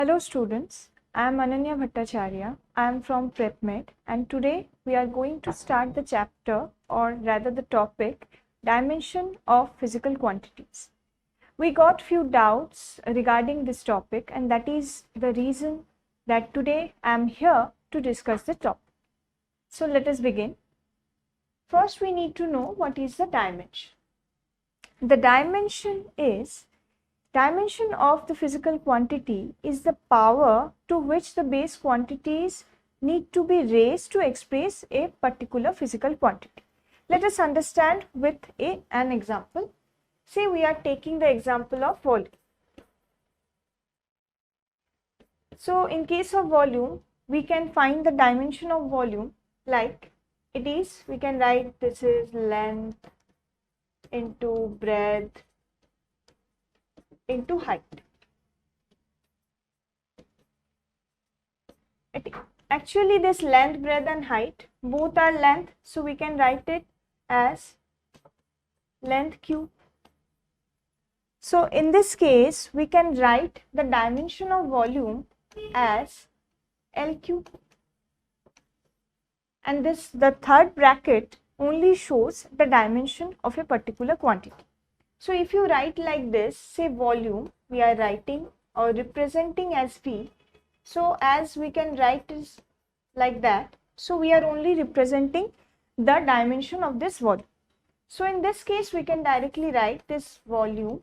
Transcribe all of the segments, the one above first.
Hello students, I am Anannya Bhattacharya. I am from PrepMed and today we are going to start the chapter or rather the topic dimension of physical quantities. We got few doubts regarding this topic and that is the reason that today I am here to discuss the topic. So let us begin. First we need to know what is the dimension. The dimension of the physical quantity is the power to which the base quantities need to be raised to express a particular physical quantity. Let us understand with an example. Say we are taking the example of volume. So in case of volume, we can find the dimension of volume like it is, we can write this is length into breadth into height. Actually, this length, breadth and height both are length, so we can write it as length cube. So in this case, we can write the dimension of volume as L cube. And the third bracket only shows the dimension of a particular quantity. So if you write like this, say volume, we are writing or representing as V. So as we can write this like that, so we are only representing the dimension of this volume. So in this case, we can directly write this volume,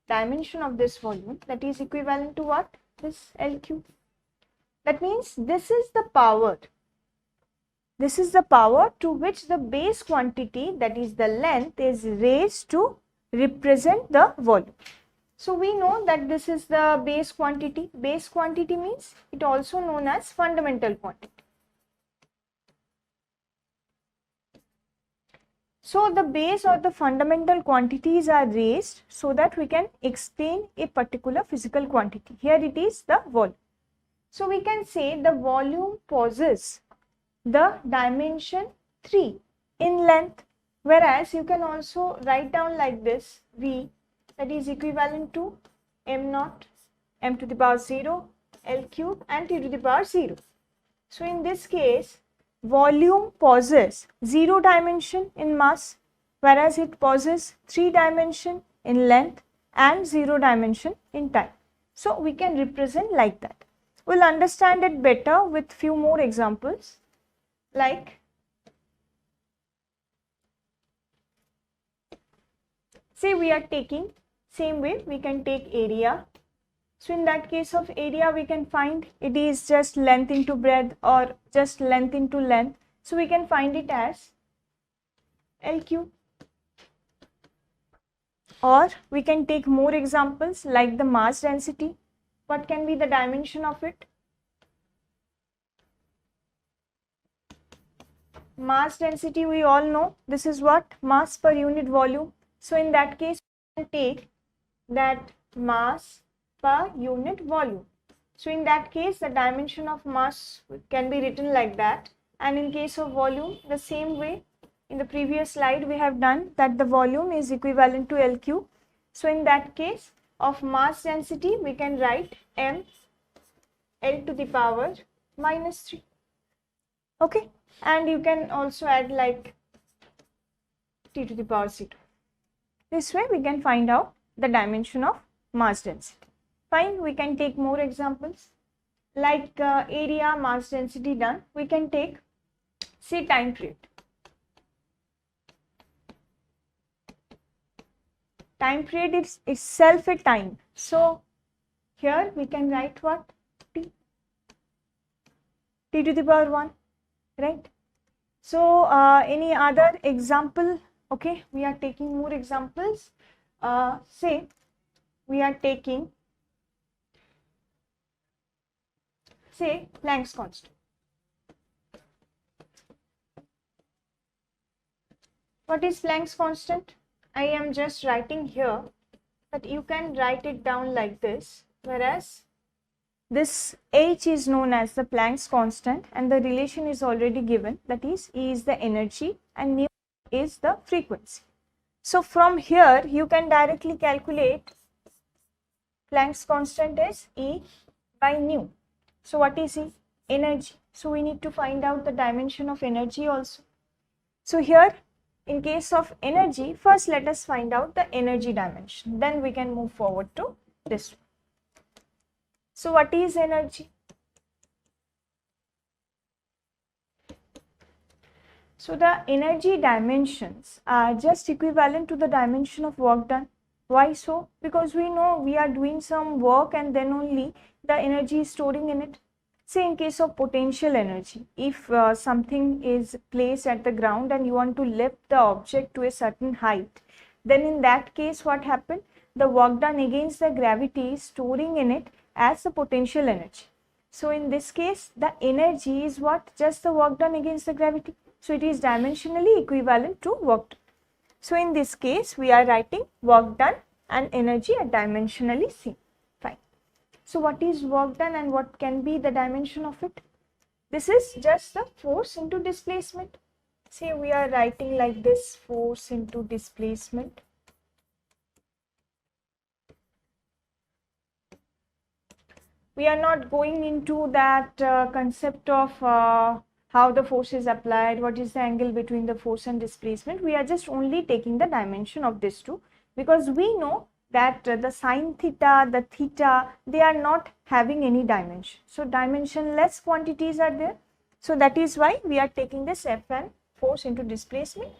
dimension of this volume, that is equivalent to what? This L cube. That means this is the power. This is the power to which the base quantity, that is the length, is raised to represent the volume. So we know that this is the base quantity. Base quantity means it also known as fundamental quantity. So the base or the fundamental quantities are raised so that we can explain a particular physical quantity. Here it is the volume. So we can say the volume possesses the dimension 3 in length. Whereas you can also write down like this, V, that is equivalent to m naught, m to the power 0, L cube and T to the power 0. So in this case, volume possesses 0 dimension in mass, whereas it possesses 3 dimension in length and 0 dimension in time. So we can represent like that. We'll understand it better with few more examples like say we are taking, same way we can take area. So in that case of area, we can find it is just length into breadth or just length into length. So we can find it as L cube. Or we can take more examples like the mass density. What can be the dimension of it? Mass density, we all know this is what? Mass per unit volume. So in that case, we can take that mass per unit volume. So in that case, the dimension of mass can be written like that. And in case of volume, the same way in the previous slide we have done that the volume is equivalent to L cube. So in that case of mass density, we can write m L to the power minus 3. Okay. And you can also add like T to the power 0. This way we can find out the dimension of mass density. Fine, we can take more examples like area, mass density done. We can take say time period. Time period is itself a time. So here we can write what? T to the power 1, right? So any other example? Okay, we are taking more examples. Say we are taking, say Planck's constant. What is Planck's constant? I am just writing here, but you can write it down like this, whereas this H is known as the Planck's constant and the relation is already given, that is E is the energy and nu is the frequency. So from here you can directly calculate Planck's constant is E by nu. So what is E? Energy. So we need to find out the dimension of energy also. So here, in case of energy, first let us find out the energy dimension. Then we can move forward to this one. So what is energy? So the energy dimensions are just equivalent to the dimension of work done. Why so? Because we know we are doing some work and then only the energy is storing in it. Say in case of potential energy, if something is placed at the ground and you want to lift the object to a certain height, then in that case what happened? The work done against the gravity is storing in it as the potential energy. So in this case, the energy is what? Just the work done against the gravity. So it is dimensionally equivalent to work done. So in this case, we are writing work done and energy are dimensionally same. Fine. So what is work done and what can be the dimension of it? This is just the force into displacement. Say we are writing like this, force into displacement. We are not going into that concept of how the force is applied, what is the angle between the force and displacement. We are just only taking the dimension of these two, because we know that the sine theta, the theta, they are not having any dimension. So dimensionless quantities are there. So that is why we are taking this Fn, force into displacement.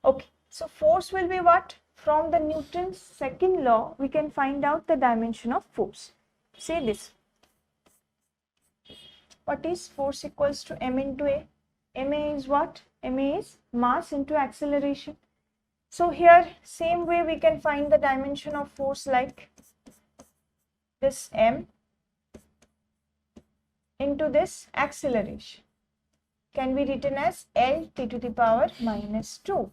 Okay, so force will be what? From the Newton's second law, we can find out the dimension of force. Say this. What is force equals to m into a? Ma is what? Ma is mass into acceleration. So here same way we can find the dimension of force like this m into this acceleration can be written as L t to the power minus 2.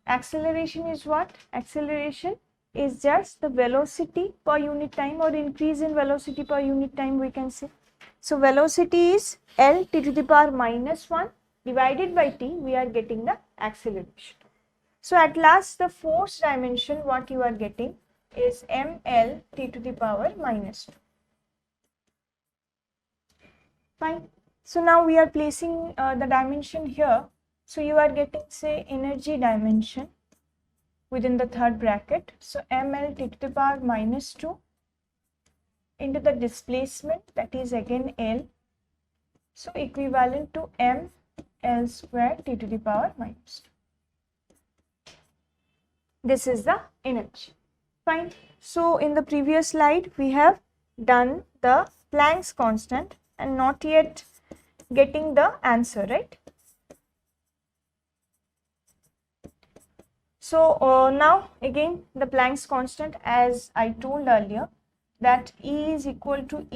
Acceleration is what? Acceleration is just the velocity per unit time or increase in velocity per unit time, we can say. So velocity is L t to the power minus 1 divided by t, we are getting the acceleration. So at last the force dimension what you are getting is ml t to the power minus 2. Fine. So now we are placing the dimension here. So you are getting, say, energy dimension within the third bracket. So ml t to the power minus 2 into the displacement, that is again L. So equivalent to m L square t to the power minus 2. This is the energy. Fine. So in the previous slide, we have done the Planck's constant and not yet getting the answer, right? So now again the Planck's constant, as I told earlier, that E is equal to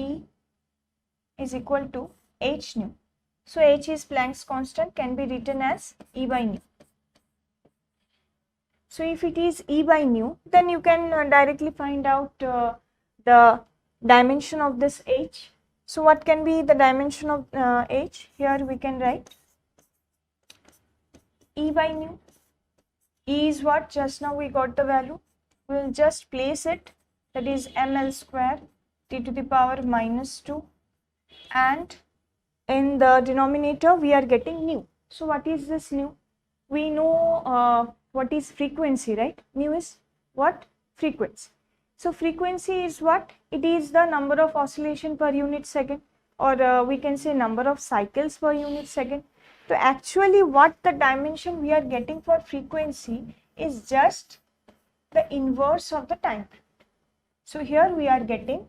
h nu. So h is Planck's constant, can be written as E by nu. So if it is E by nu, then you can directly find out the dimension of this h. So what can be the dimension of h? Here we can write E by nu. E is what? Just now we got the value. We will just place it, that is ml square t to the power minus 2, and in the denominator we are getting nu. So what is this nu? We know what is frequency, right? Nu is what? Frequency. So frequency is what? It is the number of oscillation per unit second, or we can say number of cycles per unit second. So actually what the dimension we are getting for frequency is just the inverse of the time. So here we are getting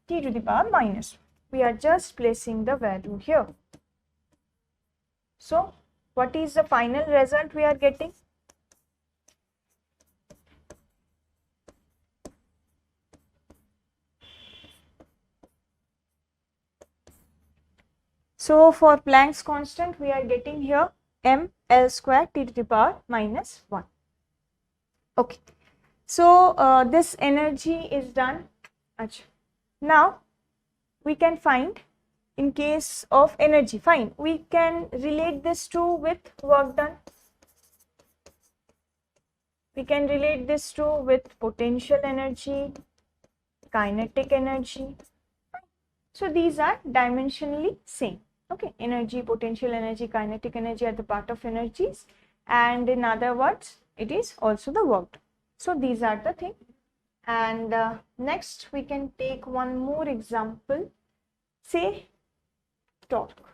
t to the power minus 1. We are just placing the value here. So what is the final result we are getting? So for Planck's constant, we are getting here m L square t to the power minus 1. Okay. So this energy is done. Now we can find, in case of energy, fine, we can relate this to with work done. We can relate this to with potential energy. kinetic energy. So these are dimensionally same. Okay, energy, potential energy, kinetic energy are the part of energies, and in other words, it is also the work done. So these are the thing. And next we can take one more example, say torque.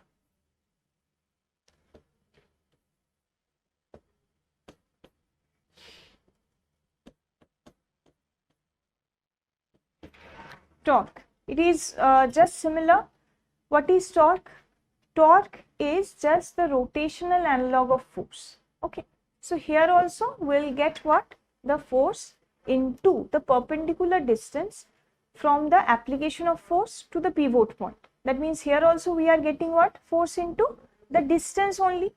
Torque. It is just similar. What is torque? Torque is just the rotational analog of force. Okay. So here also we'll get what? The force into the perpendicular distance from the application of force to the pivot point. That means here also we are getting what? Force into the distance only.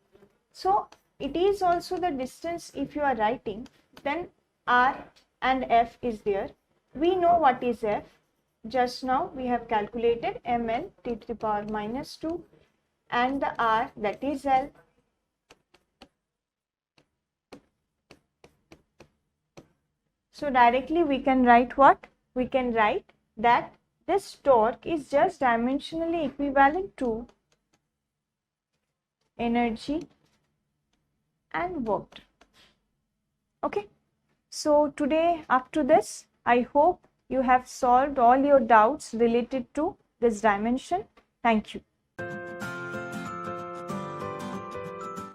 So it is also the distance. If you are writing, then R and F is there. We know what is F. Just now we have calculated ml t to the power minus 2, and the R, that is L. So directly we can write what? We can write that this torque is just dimensionally equivalent to energy and work. Okay. So today up to this, I hope you have solved all your doubts related to this dimension. Thank you.